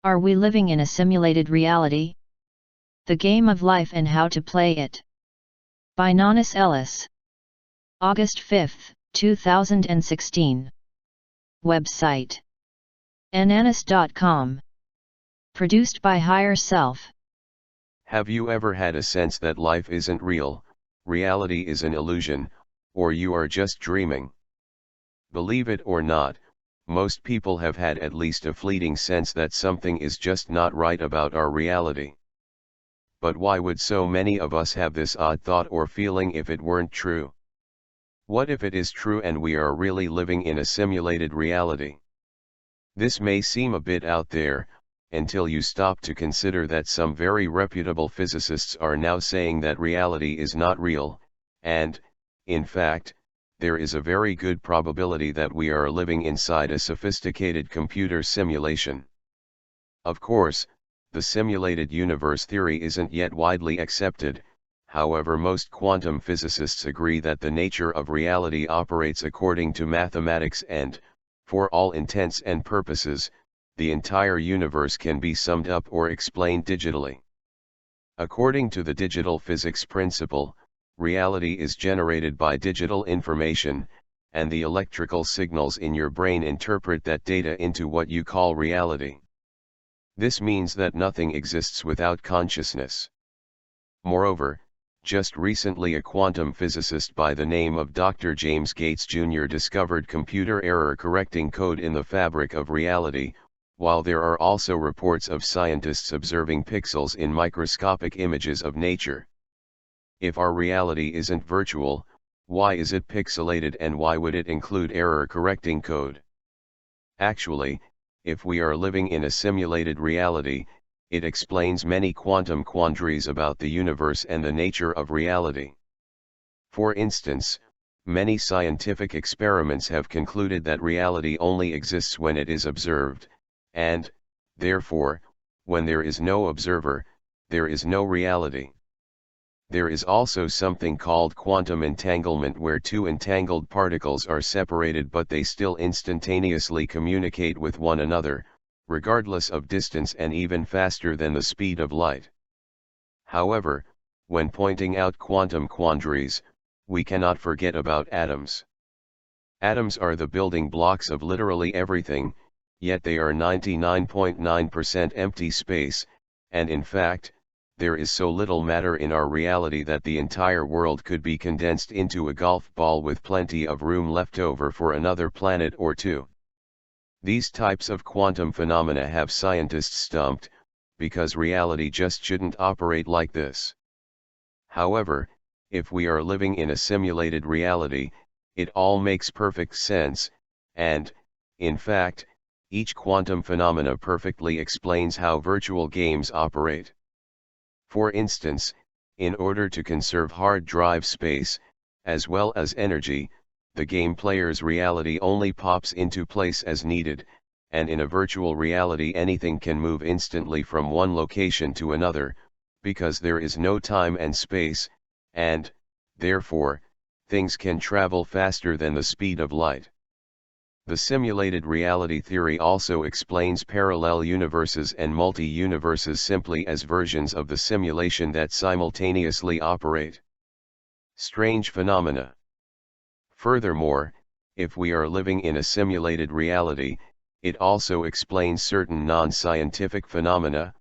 Are we living in a simulated reality? The Game of Life and How to Play It. By Nanis Ellis. August 5, 2016. Website: ananis.com. Produced by Higher Self. Have you ever had a sense that life isn't real, reality is an illusion, or you are just dreaming? Believe it or not, most people have had at least a fleeting sense that something is just not right about our reality. But why would so many of us have this odd thought or feeling if it weren't true? What if it is true and we are really living in a simulated reality? This may seem a bit out there, until you stop to consider that some very reputable physicists are now saying that reality is not real, and, in fact, there is a very good probability that we are living inside a sophisticated computer simulation. Of course, the simulated universe theory isn't yet widely accepted, however most quantum physicists agree that the nature of reality operates according to mathematics and, for all intents and purposes, the entire universe can be summed up or explained digitally. According to the digital physics principle, reality is generated by digital information, and the electrical signals in your brain interpret that data into what you call reality. This means that nothing exists without consciousness. Moreover, just recently a quantum physicist by the name of Dr. James Gates Jr. discovered computer error correcting code in the fabric of reality, while there are also reports of scientists observing pixels in microscopic images of nature. If our reality isn't virtual, why is it pixelated and why would it include error correcting code? Actually, if we are living in a simulated reality, it explains many quantum quandaries about the universe and the nature of reality. For instance, many scientific experiments have concluded that reality only exists when it is observed, and, therefore, when there is no observer, there is no reality. There is also something called quantum entanglement where two entangled particles are separated but they still instantaneously communicate with one another, regardless of distance and even faster than the speed of light. However, when pointing out quantum quandaries, we cannot forget about atoms. Atoms are the building blocks of literally everything, yet they are 99.9% empty space, and in fact, there is so little matter in our reality that the entire world could be condensed into a golf ball with plenty of room left over for another planet or two. These types of quantum phenomena have scientists stumped, because reality just shouldn't operate like this. However, if we are living in a simulated reality, it all makes perfect sense, and, in fact, each quantum phenomena perfectly explains how virtual games operate. For instance, in order to conserve hard drive space, as well as energy, the game player's reality only pops into place as needed, and in a virtual reality anything can move instantly from one location to another, because there is no time and space, and, therefore, things can travel faster than the speed of light. The simulated reality theory also explains parallel universes and multi-universes simply as versions of the simulation that simultaneously operate. Strange phenomena. Furthermore, if we are living in a simulated reality, it also explains certain non-scientific phenomena.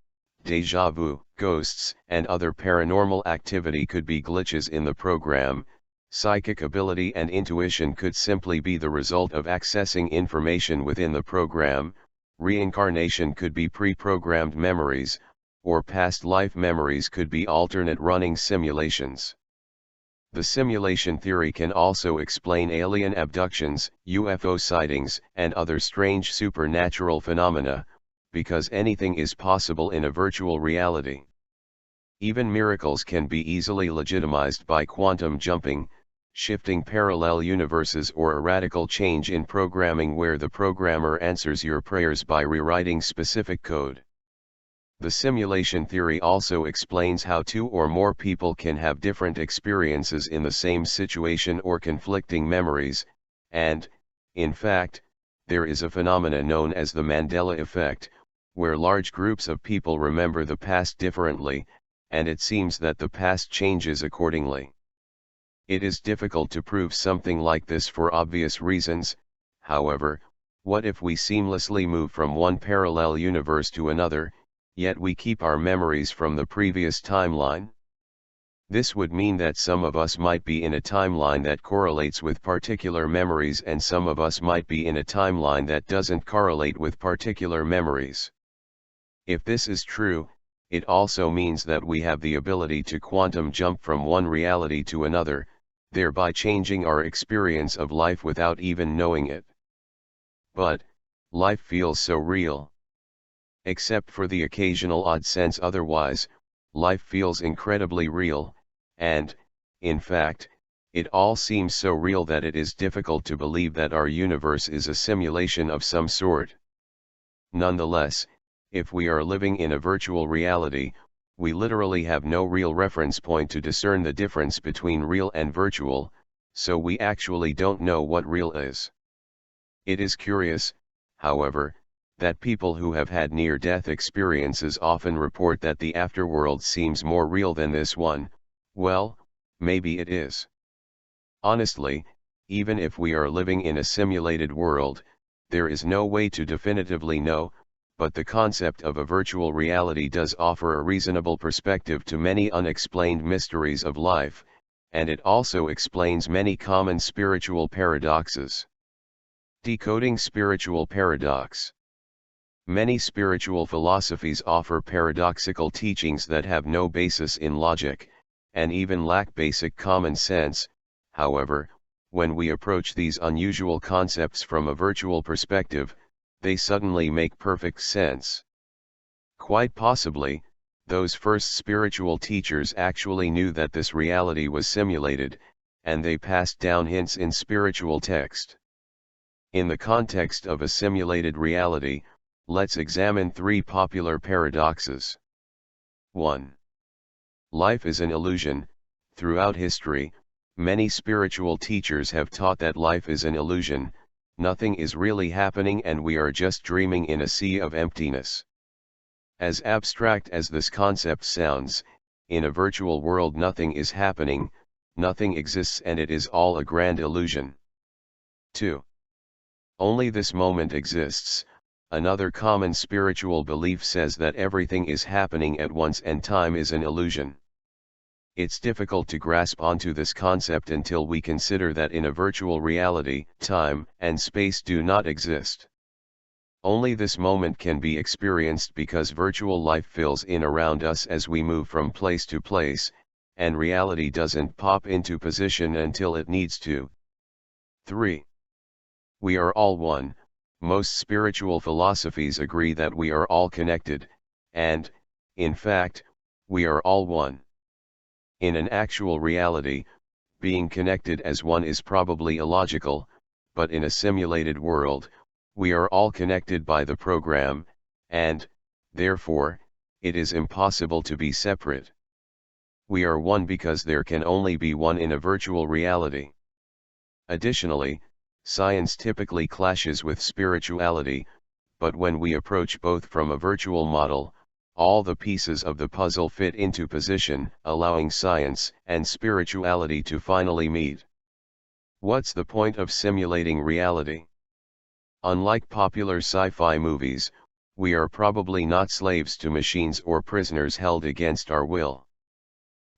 Déjà vu, ghosts, and other paranormal activity could be glitches in the program. Psychic ability and intuition could simply be the result of accessing information within the program. Reincarnation could be pre-programmed memories, or past life memories could be alternate running simulations. The simulation theory can also explain alien abductions, UFO sightings, and other strange supernatural phenomena, because anything is possible in a virtual reality. Even miracles can be easily legitimized by quantum jumping, shifting parallel universes, or a radical change in programming where the programmer answers your prayers by rewriting specific code. The simulation theory also explains how two or more people can have different experiences in the same situation or conflicting memories, and, in fact, there is a phenomena known as the Mandela effect, where large groups of people remember the past differently, and it seems that the past changes accordingly. It is difficult to prove something like this for obvious reasons. However, what if we seamlessly move from one parallel universe to another, yet we keep our memories from the previous timeline? This would mean that some of us might be in a timeline that correlates with particular memories and some of us might be in a timeline that doesn't correlate with particular memories. If this is true, it also means that we have the ability to quantum jump from one reality to another, thereby changing our experience of life without even knowing it. But, life feels so real. Except for the occasional odd sense otherwise, life feels incredibly real, and, in fact, it all seems so real that it is difficult to believe that our universe is a simulation of some sort. Nonetheless, if we are living in a virtual reality, we literally have no real reference point to discern the difference between real and virtual, so we actually don't know what real is. It is curious, however, that people who have had near-death experiences often report that the afterworld seems more real than this one. Well, maybe it is. Honestly, even if we are living in a simulated world, there is no way to definitively know, but the concept of a virtual reality does offer a reasonable perspective to many unexplained mysteries of life, and it also explains many common spiritual paradoxes. Decoding spiritual paradox. Many spiritual philosophies offer paradoxical teachings that have no basis in logic, and even lack basic common sense. However, when we approach these unusual concepts from a virtual perspective, they suddenly make perfect sense. Quite possibly, those first spiritual teachers actually knew that this reality was simulated, and they passed down hints in spiritual text. In the context of a simulated reality, let's examine three popular paradoxes. 1. Life is an illusion. Throughout history, many spiritual teachers have taught that life is an illusion. Nothing is really happening and we are just dreaming in a sea of emptiness. As abstract as this concept sounds, in a virtual world nothing is happening, nothing exists and it is all a grand illusion. 2. Only this moment exists. Another common spiritual belief says that everything is happening at once and time is an illusion. It's difficult to grasp onto this concept until we consider that in a virtual reality, time and space do not exist. Only this moment can be experienced because virtual life fills in around us as we move from place to place, and reality doesn't pop into position until it needs to. 3. We are all one. Most spiritual philosophies agree that we are all connected, and, in fact, we are all one. In an actual reality, being connected as one is probably illogical, but in a simulated world, we are all connected by the program, and, therefore, it is impossible to be separate. We are one because there can only be one in a virtual reality. Additionally, science typically clashes with spirituality, but when we approach both from a virtual model, all the pieces of the puzzle fit into position, allowing science and spirituality to finally meet. What's the point of simulating reality? Unlike popular sci-fi movies, we are probably not slaves to machines or prisoners held against our will.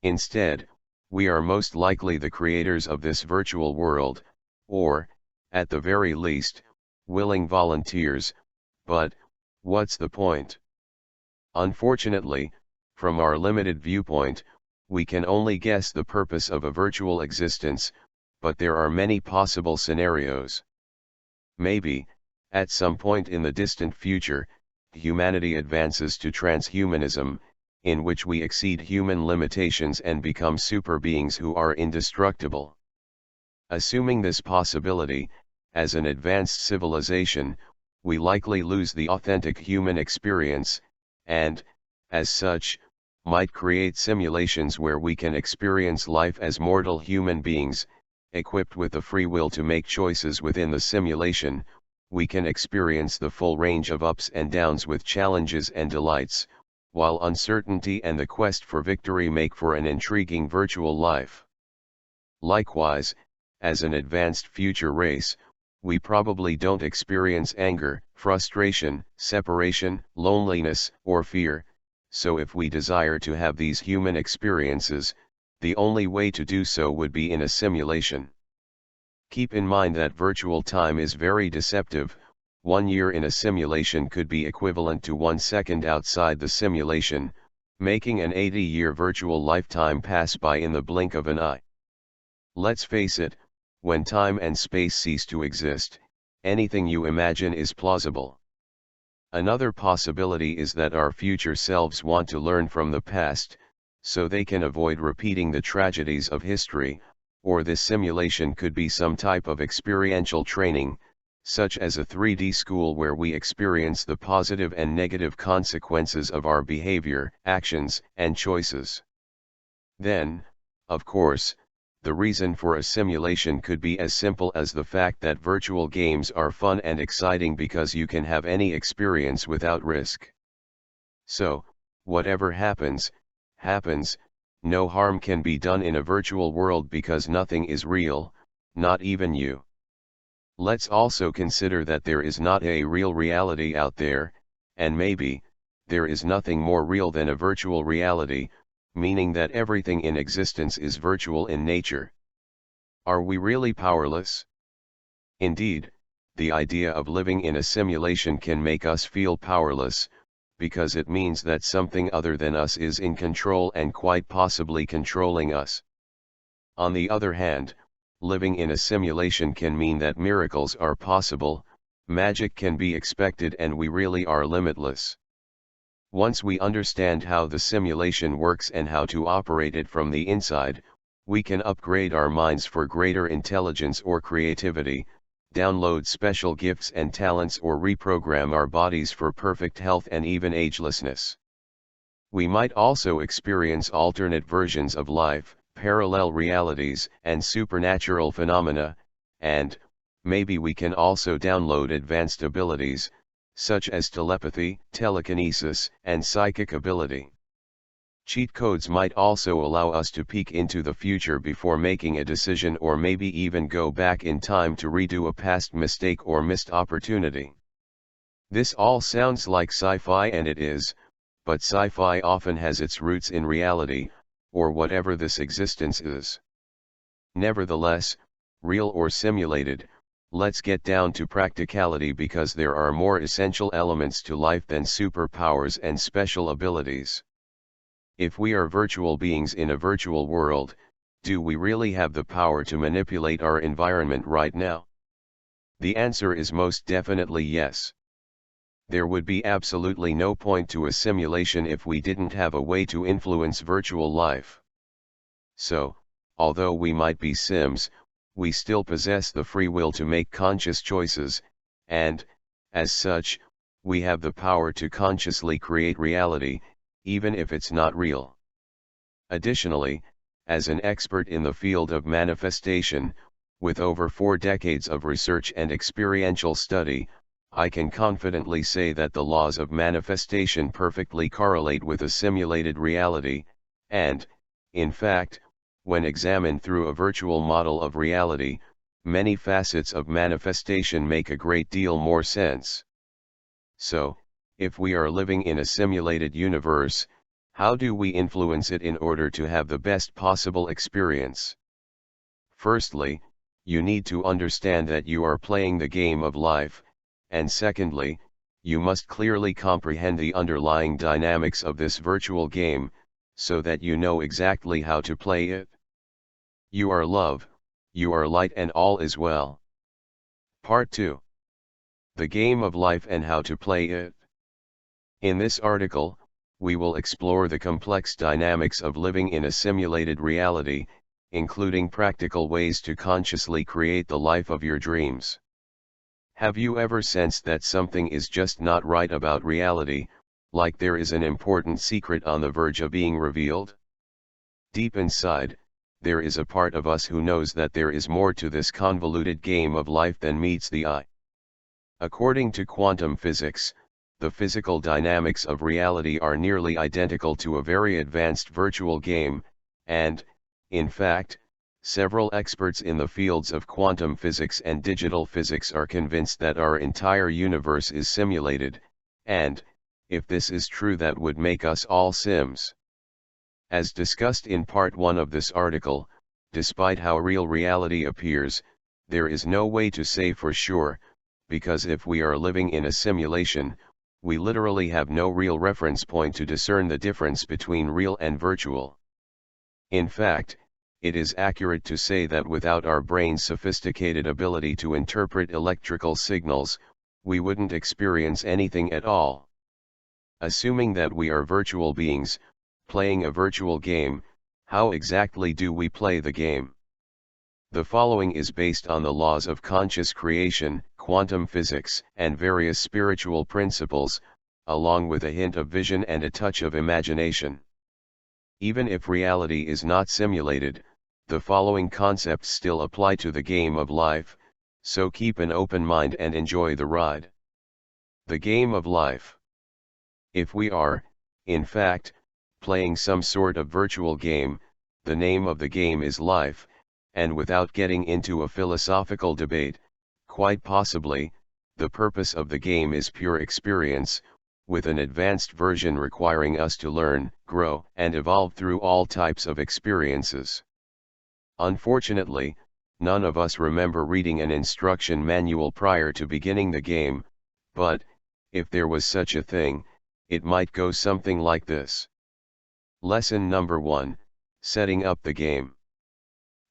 Instead, we are most likely the creators of this virtual world, or, at the very least, willing volunteers. But, what's the point? Unfortunately, from our limited viewpoint, we can only guess the purpose of a virtual existence, but there are many possible scenarios. Maybe, at some point in the distant future, humanity advances to transhumanism, in which we exceed human limitations and become super beings who are indestructible. Assuming this possibility, as an advanced civilization, we likely lose the authentic human experience, and, as such, might create simulations where we can experience life as mortal human beings, equipped with the free will to make choices within the simulation, we can experience the full range of ups and downs with challenges and delights, while uncertainty and the quest for victory make for an intriguing virtual life. Likewise, as an advanced future race, we probably don't experience anger, frustration, separation, loneliness, or fear, so if we desire to have these human experiences, the only way to do so would be in a simulation. Keep in mind that virtual time is very deceptive. 1 year in a simulation could be equivalent to 1 second outside the simulation, making an 80-year virtual lifetime pass by in the blink of an eye. Let's face it, when time and space cease to exist, anything you imagine is plausible. Another possibility is that our future selves want to learn from the past, so they can avoid repeating the tragedies of history, or this simulation could be some type of experiential training, such as a 3D school where we experience the positive and negative consequences of our behavior, actions, and choices. Then, of course, the reason for a simulation could be as simple as the fact that virtual games are fun and exciting because you can have any experience without risk. So, whatever happens, happens, no harm can be done in a virtual world because nothing is real, not even you. Let's also consider that there is not a real reality out there, and maybe, there is nothing more real than a virtual reality, meaning that everything in existence is virtual in nature. Are we really powerless? Indeed, the idea of living in a simulation can make us feel powerless, because it means that something other than us is in control and quite possibly controlling us. On the other hand, living in a simulation can mean that miracles are possible, magic can be expected, and we really are limitless. Once we understand how the simulation works and how to operate it from the inside, we can upgrade our minds for greater intelligence or creativity, download special gifts and talents, or reprogram our bodies for perfect health and even agelessness. We might also experience alternate versions of life, parallel realities, and supernatural phenomena, and, maybe we can also download advanced abilities, such as telepathy, telekinesis, and psychic ability. Cheat codes might also allow us to peek into the future before making a decision, or maybe even go back in time to redo a past mistake or missed opportunity. This all sounds like sci-fi, and it is, but sci-fi often has its roots in reality, or whatever this existence is. Nevertheless, real or simulated, let's get down to practicality, because there are more essential elements to life than superpowers and special abilities. If we are virtual beings in a virtual world, do we really have the power to manipulate our environment right now? The answer is most definitely yes. There would be absolutely no point to a simulation if we didn't have a way to influence virtual life. So, although we might be Sims, we still possess the free will to make conscious choices, and, as such, we have the power to consciously create reality, even if it's not real. Additionally, as an expert in the field of manifestation, with over 4 decades of research and experiential study, I can confidently say that the laws of manifestation perfectly correlate with a simulated reality, and, in fact, when examined through a virtual model of reality, many facets of manifestation make a great deal more sense. So, if we are living in a simulated universe, how do we influence it in order to have the best possible experience? Firstly, you need to understand that you are playing the game of life, and secondly, you must clearly comprehend the underlying dynamics of this virtual game, so that you know exactly how to play it. You are love, you are light, and all is well. Part 2. The game of life and how to play it. In this article, we will explore the complex dynamics of living in a simulated reality, including practical ways to consciously create the life of your dreams. Have you ever sensed that something is just not right about reality, like there is an important secret on the verge of being revealed? Deep inside, there is a part of us who knows that there is more to this convoluted game of life than meets the eye. According to quantum physics, the physical dynamics of reality are nearly identical to a very advanced virtual game, and, in fact, several experts in the fields of quantum physics and digital physics are convinced that our entire universe is simulated, and, if this is true, that would make us all Sims. As discussed in part 1 of this article, despite how real reality appears, there is no way to say for sure, because if we are living in a simulation, we literally have no real reference point to discern the difference between real and virtual. In fact, it is accurate to say that without our brain's sophisticated ability to interpret electrical signals, we wouldn't experience anything at all. Assuming that we are virtual beings, playing a virtual game, how exactly do we play the game? The following is based on the laws of conscious creation, quantum physics, and various spiritual principles, along with a hint of vision and a touch of imagination. Even if reality is not simulated, the following concepts still apply to the game of life, so keep an open mind and enjoy the ride. The game of life. If we are, in fact, playing some sort of virtual game, the name of the game is life, and without getting into a philosophical debate, quite possibly, the purpose of the game is pure experience, with an advanced version requiring us to learn, grow, and evolve through all types of experiences. Unfortunately, none of us remember reading an instruction manual prior to beginning the game, but, if there was such a thing, it might go something like this. Lesson number 1, Setting up the game.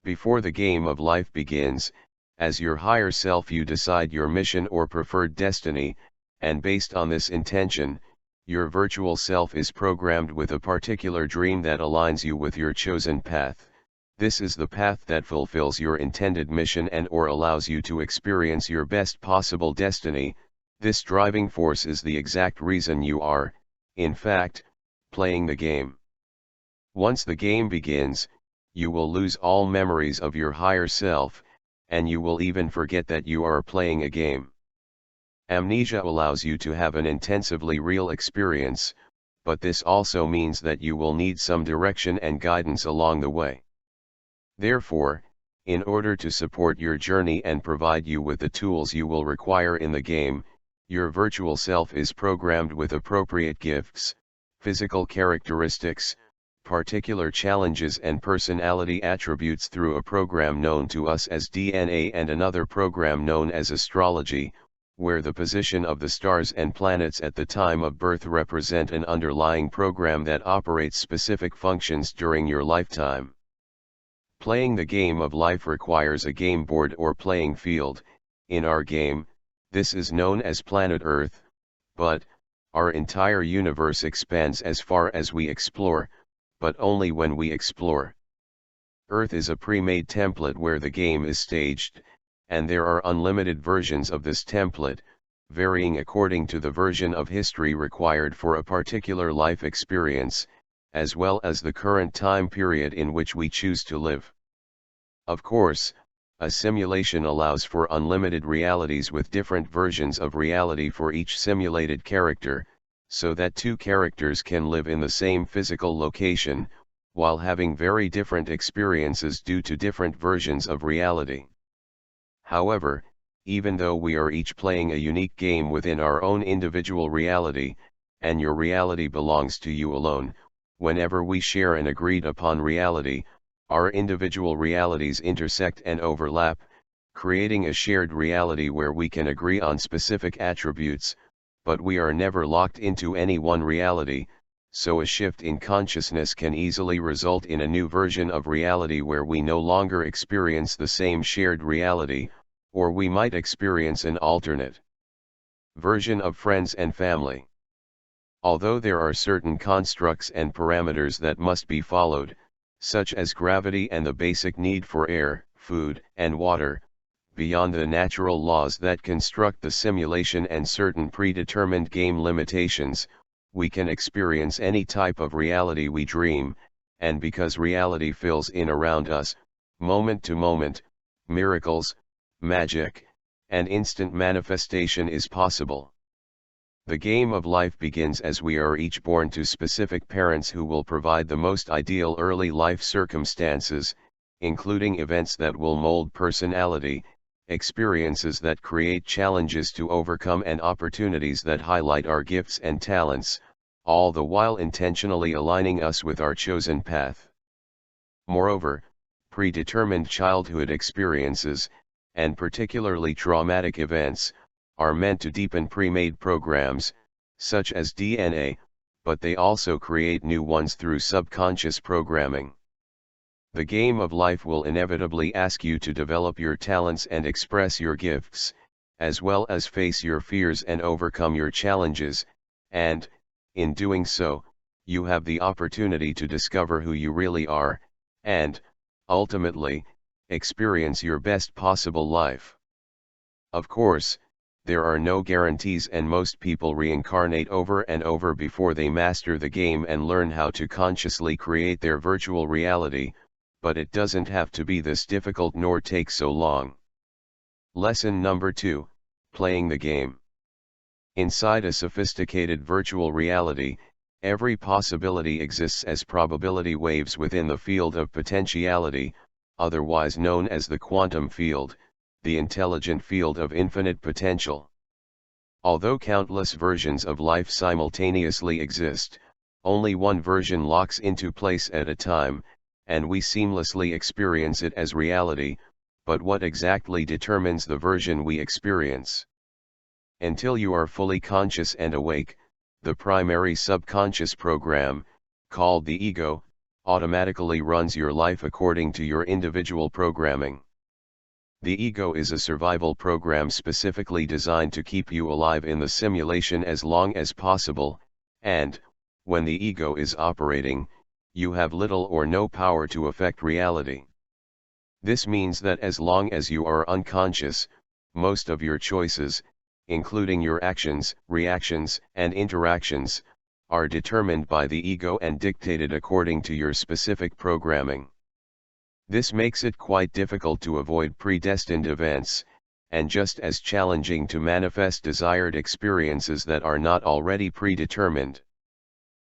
Before the game of life begins, as your higher self you decide your mission or preferred destiny, and based on this intention, your virtual self is programmed with a particular dream that aligns you with your chosen path. This is the path that fulfills your intended mission and or allows you to experience your best possible destiny. This driving force is the exact reason you are, in fact, playing the game. Once the game begins, you will lose all memories of your higher self, and you will even forget that you are playing a game. Amnesia allows you to have an intensively real experience, but this also means that you will need some direction and guidance along the way. Therefore, in order to support your journey and provide you with the tools you will require in the game, your virtual self is programmed with appropriate gifts, physical characteristics, particular challenges and personality attributes through a program known to us as DNA and another program known as astrology, where the position of the stars and planets at the time of birth represent an underlying program that operates specific functions during your lifetime. Playing the game of life requires a game board or playing field. In our game, this is known as planet Earth, but our entire universe expands as far as we explore, but only when we explore. Earth is a pre-made template where the game is staged, and there are unlimited versions of this template, varying according to the version of history required for a particular life experience, as well as the current time period in which we choose to live. Of course, a simulation allows for unlimited realities with different versions of reality for each simulated character, so that two characters can live in the same physical location, while having very different experiences due to different versions of reality. However, even though we are each playing a unique game within our own individual reality, and your reality belongs to you alone, whenever we share an agreed upon reality, our individual realities intersect and overlap, creating a shared reality where we can agree on specific attributes, but we are never locked into any one reality, so a shift in consciousness can easily result in a new version of reality where we no longer experience the same shared reality, or we might experience an alternate version of friends and family. Although there are certain constructs and parameters that must be followed, such as gravity and the basic need for air, food, and water, beyond the natural laws that construct the simulation and certain predetermined game limitations, we can experience any type of reality we dream, and because reality fills in around us, moment to moment, miracles, magic, and instant manifestation is possible. The game of life begins as we are each born to specific parents who will provide the most ideal early life circumstances, including events that will mold personality, experiences that create challenges to overcome, and opportunities that highlight our gifts and talents, all the while intentionally aligning us with our chosen path. Moreover, predetermined childhood experiences, and particularly traumatic events, are meant to deepen pre-made programs, such as DNA, but they also create new ones through subconscious programming. The game of life will inevitably ask you to develop your talents and express your gifts, as well as face your fears and overcome your challenges, and, in doing so, you have the opportunity to discover who you really are, and, ultimately, experience your best possible life. Of course, there are no guarantees, and most people reincarnate over and over before they master the game and learn how to consciously create their virtual reality, but it doesn't have to be this difficult nor take so long. Lesson number 2, Playing the Game. Inside a sophisticated virtual reality, every possibility exists as probability waves within the field of potentiality, otherwise known as the quantum field, the intelligent field of infinite potential. Although countless versions of life simultaneously exist, only one version locks into place at a time, and we seamlessly experience it as reality. But what exactly determines the version we experience? Until you are fully conscious and awake, the primary subconscious program, called the ego, automatically runs your life according to your individual programming. The ego is a survival program specifically designed to keep you alive in the simulation as long as possible, and, when the ego is operating, you have little or no power to affect reality. This means that as long as you are unconscious, most of your choices, including your actions, reactions, and interactions, are determined by the ego and dictated according to your specific programming. This makes it quite difficult to avoid predestined events, and just as challenging to manifest desired experiences that are not already predetermined.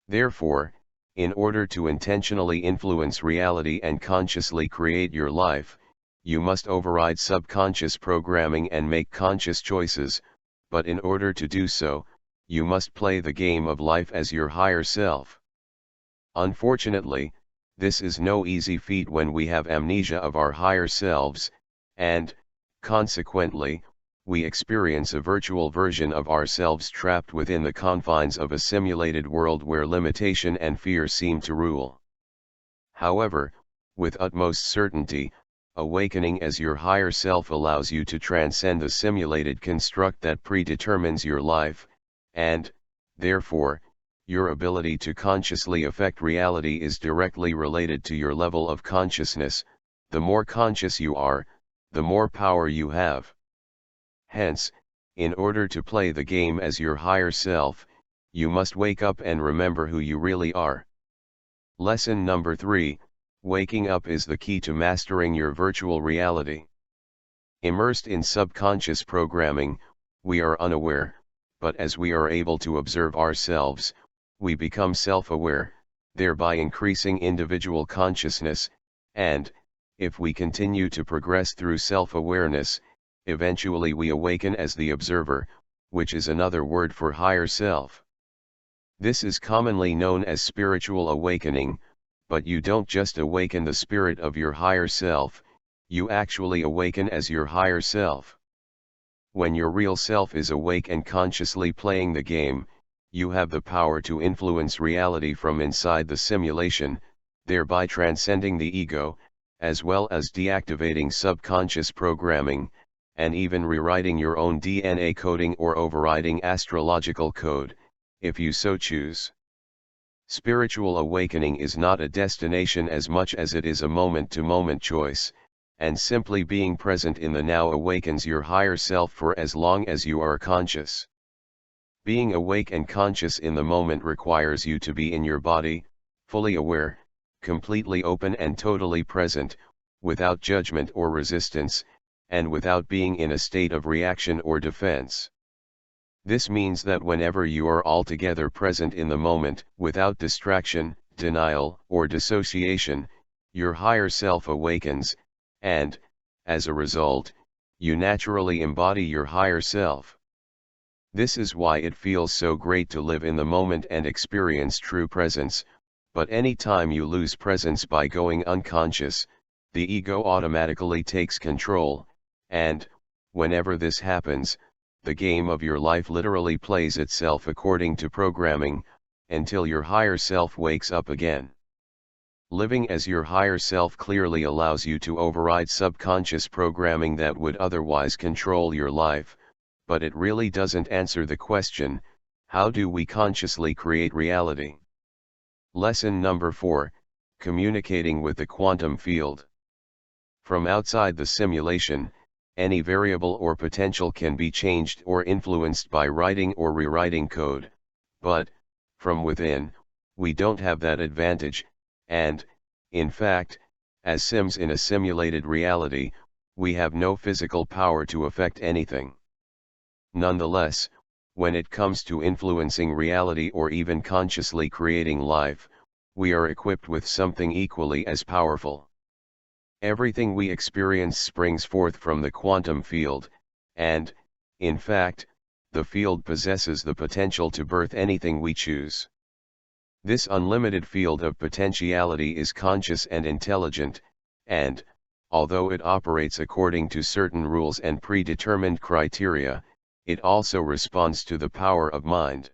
Therefore, in order to intentionally influence reality and consciously create your life, you must override subconscious programming and make conscious choices, but in order to do so, you must play the game of life as your higher self. Unfortunately, this is no easy feat when we have amnesia of our higher selves, and, consequently, we experience a virtual version of ourselves trapped within the confines of a simulated world where limitation and fear seem to rule. However, with utmost certainty, awakening as your higher self allows you to transcend the simulated construct that predetermines your life, and, therefore, your ability to consciously affect reality is directly related to your level of consciousness. The more conscious you are, the more power you have. Hence, in order to play the game as your higher self, you must wake up and remember who you really are. Lesson number 3, Waking up is the key to mastering your virtual reality. Immersed in subconscious programming, we are unaware, but as we are able to observe ourselves, we become self-aware, thereby increasing individual consciousness, and, if we continue to progress through self-awareness, eventually we awaken as the observer, which is another word for higher self. This is commonly known as spiritual awakening, but you don't just awaken the spirit of your higher self, you actually awaken as your higher self. When your real self is awake and consciously playing the game, you have the power to influence reality from inside the simulation, thereby transcending the ego, as well as deactivating subconscious programming, and even rewriting your own DNA coding or overriding astrological code, if you so choose. Spiritual awakening is not a destination as much as it is a moment-to-moment choice, and simply being present in the now awakens your higher self for as long as you are conscious. Being awake and conscious in the moment requires you to be in your body, fully aware, completely open and totally present, without judgment or resistance, and without being in a state of reaction or defense. This means that whenever you are altogether present in the moment, without distraction, denial, or dissociation, your higher self awakens, and, as a result, you naturally embody your higher self. This is why it feels so great to live in the moment and experience true presence, but any time you lose presence by going unconscious, the ego automatically takes control, and, whenever this happens, the game of your life literally plays itself according to programming, until your higher self wakes up again. Living as your higher self clearly allows you to override subconscious programming that would otherwise control your life, but it really doesn't answer the question, how do we consciously create reality? Lesson number 4, Communicating with the Quantum Field. From outside the simulation, any variable or potential can be changed or influenced by writing or rewriting code, but, from within, we don't have that advantage, and, in fact, as Sims in a simulated reality, we have no physical power to affect anything. Nonetheless, when it comes to influencing reality or even consciously creating life, we are equipped with something equally as powerful. Everything we experience springs forth from the quantum field, and, in fact, the field possesses the potential to birth anything we choose. This unlimited field of potentiality is conscious and intelligent, and, although it operates according to certain rules and predetermined criteria, it also responds to the power of mind.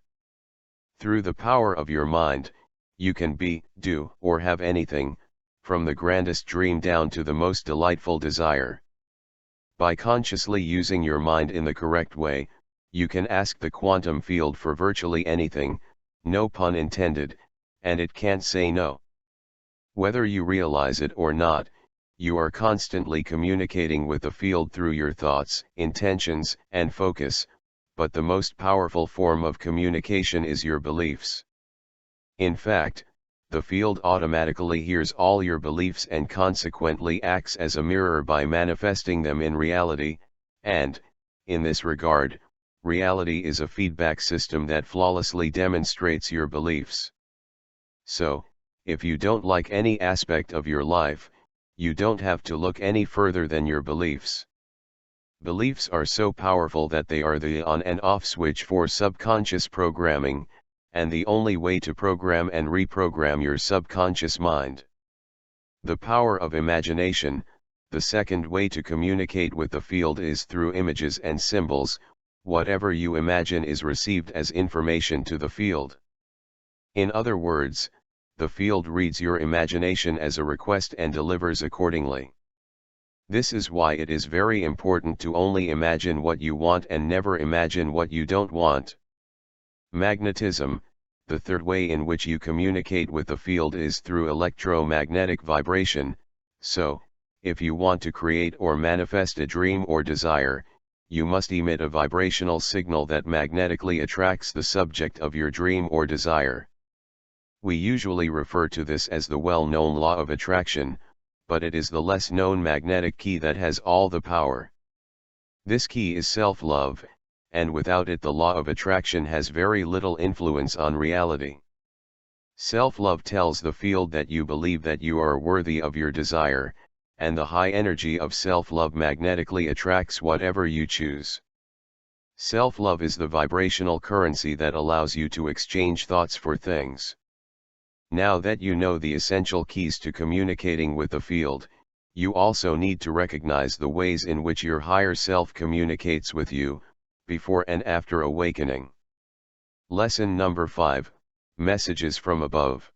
Through the power of your mind, you can be, do, or have anything, from the grandest dream down to the most delightful desire. By consciously using your mind in the correct way, you can ask the quantum field for virtually anything, no pun intended, and it can't say no. Whether you realize it or not, you are constantly communicating with the field through your thoughts, intentions, and focus, but the most powerful form of communication is your beliefs. In fact, the field automatically hears all your beliefs and consequently acts as a mirror by manifesting them in reality, and, in this regard, reality is a feedback system that flawlessly demonstrates your beliefs. So, if you don't like any aspect of your life, you don't have to look any further than your beliefs. Beliefs are so powerful that they are the on and off switch for subconscious programming, and the only way to program and reprogram your subconscious mind. The power of imagination. The second way to communicate with the field is through images and symbols. Whatever you imagine is received as information to the field. In other words, the field reads your imagination as a request and delivers accordingly. This is why it is very important to only imagine what you want and never imagine what you don't want. Magnetism. The third way in which you communicate with the field is through electromagnetic vibration. So, if you want to create or manifest a dream or desire, you must emit a vibrational signal that magnetically attracts the subject of your dream or desire. We usually refer to this as the well-known law of attraction, but it is the less-known magnetic key that has all the power. This key is self-love, and without it the law of attraction has very little influence on reality. Self-love tells the field that you believe that you are worthy of your desire, and the high energy of self-love magnetically attracts whatever you choose. Self-love is the vibrational currency that allows you to exchange thoughts for things. Now that you know the essential keys to communicating with the field, you also need to recognize the ways in which your higher self communicates with you, before and after awakening. Lesson number 5, Messages from Above.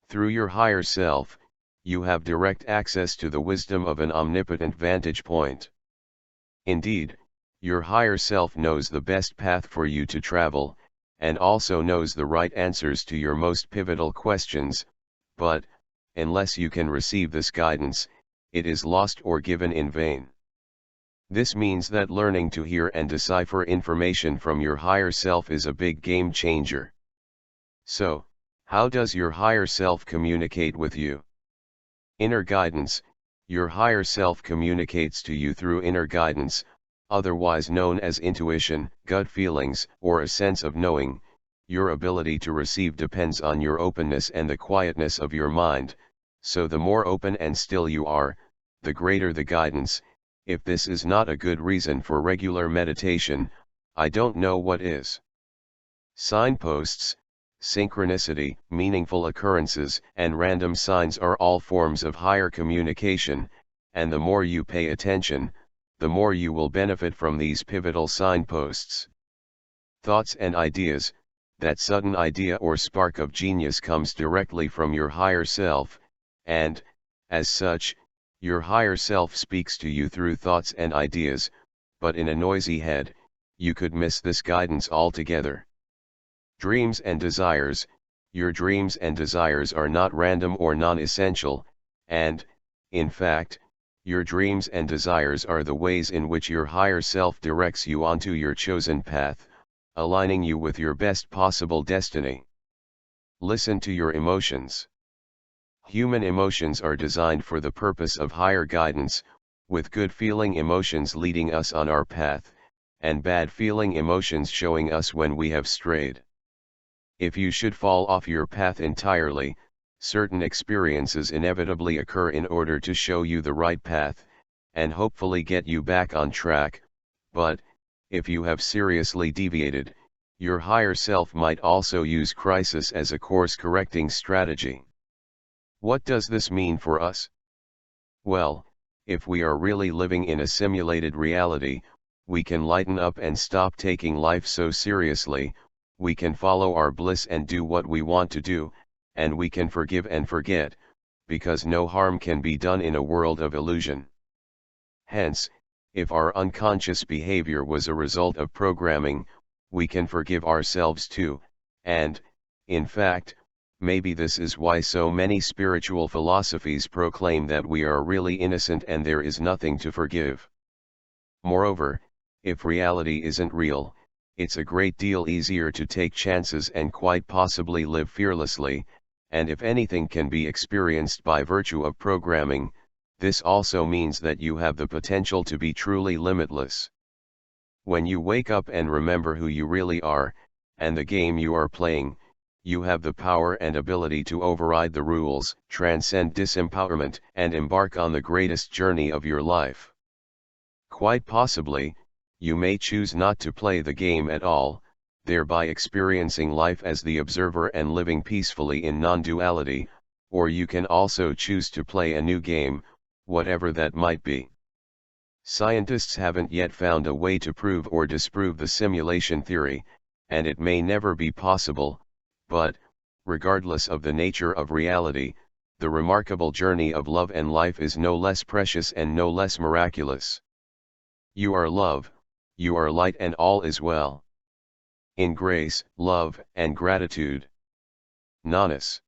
Through your higher self, you have direct access to the wisdom of an omnipotent vantage point. Indeed, your higher self knows the best path for you to travel, and also knows the right answers to your most pivotal questions, but, unless you can receive this guidance, it is lost or given in vain. This means that learning to hear and decipher information from your higher self is a big game changer. So, how does your higher self communicate with you? Inner guidance. Your higher self communicates to you through inner guidance, otherwise known as intuition, gut feelings, or a sense of knowing. Your ability to receive depends on your openness and the quietness of your mind, so the more open and still you are, the greater the guidance. If this is not a good reason for regular meditation, I don't know what is. Signposts, synchronicity, meaningful occurrences, and random signs are all forms of higher communication, and the more you pay attention, the more you will benefit from these pivotal signposts. Thoughts and ideas, that sudden idea or spark of genius comes directly from your higher self, and, as such, your higher self speaks to you through thoughts and ideas, but in a noisy head, you could miss this guidance altogether. Dreams and desires, your dreams and desires are not random or non-essential, and, in fact, your dreams and desires are the ways in which your higher self directs you onto your chosen path, aligning you with your best possible destiny. Listen to your emotions. Human emotions are designed for the purpose of higher guidance, with good feeling emotions leading us on our path, and bad feeling emotions showing us when we have strayed. If you should fall off your path entirely, certain experiences inevitably occur in order to show you the right path, and hopefully get you back on track, but, if you have seriously deviated, your higher self might also use crisis as a course-correcting strategy. What does this mean for us? Well, if we are really living in a simulated reality, we can lighten up and stop taking life so seriously. We can follow our bliss and do what we want to do, and we can forgive and forget, because no harm can be done in a world of illusion. Hence, if our unconscious behavior was a result of programming, we can forgive ourselves too, and, in fact, maybe this is why so many spiritual philosophies proclaim that we are really innocent and there is nothing to forgive. Moreover, if reality isn't real, it's a great deal easier to take chances and quite possibly live fearlessly, and if anything can be experienced by virtue of programming, this also means that you have the potential to be truly limitless. When you wake up and remember who you really are, and the game you are playing, you have the power and ability to override the rules, transcend disempowerment, and embark on the greatest journey of your life. Quite possibly, you may choose not to play the game at all, thereby experiencing life as the observer and living peacefully in non-duality, or you can also choose to play a new game, whatever that might be. Scientists haven't yet found a way to prove or disprove the simulation theory, and it may never be possible, but, regardless of the nature of reality, the remarkable journey of love and life is no less precious and no less miraculous. You are love, you are light, and all is well. In grace, love, and gratitude. Nanas.